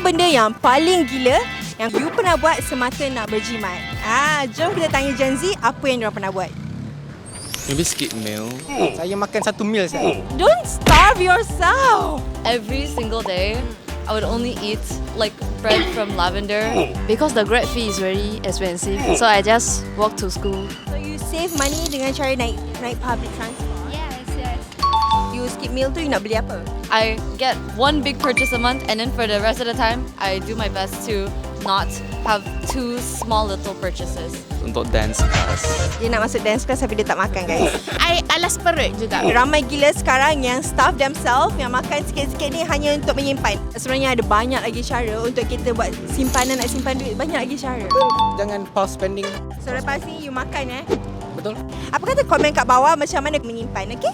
benda yang paling gila yang you pernah buat semasa nak berjimat? Jom kita tanya Gen Z apa yang diorang pernah buat. Maybe skip meal. Saya makan 1 meal saja. Don't starve yourself. Every single day, I would only eat like bread from Lavender because the Grab fee is very expensive. So I just walk to school. So you save money dengan cara naik public transport. Yes. You skip meal tu you nak beli apa? I get one big purchase a month, and then for the rest of the time, I do my best to not have two small little purchases. Untuk dance class. Dia nak masuk dance class tapi dia tak makan, guys. I alas perut juga. Ramai gila sekarang yang starve themselves, yang makan sikit-sikit ni hanya untuk menyimpan. Sebenarnya ada banyak lagi cara untuk kita buat simpanan, nak simpan duit. Banyak lagi cara. Jangan pause spending. So lepas ni you makan Betul. Apa kata komen kat bawah macam mana menyimpan, okey?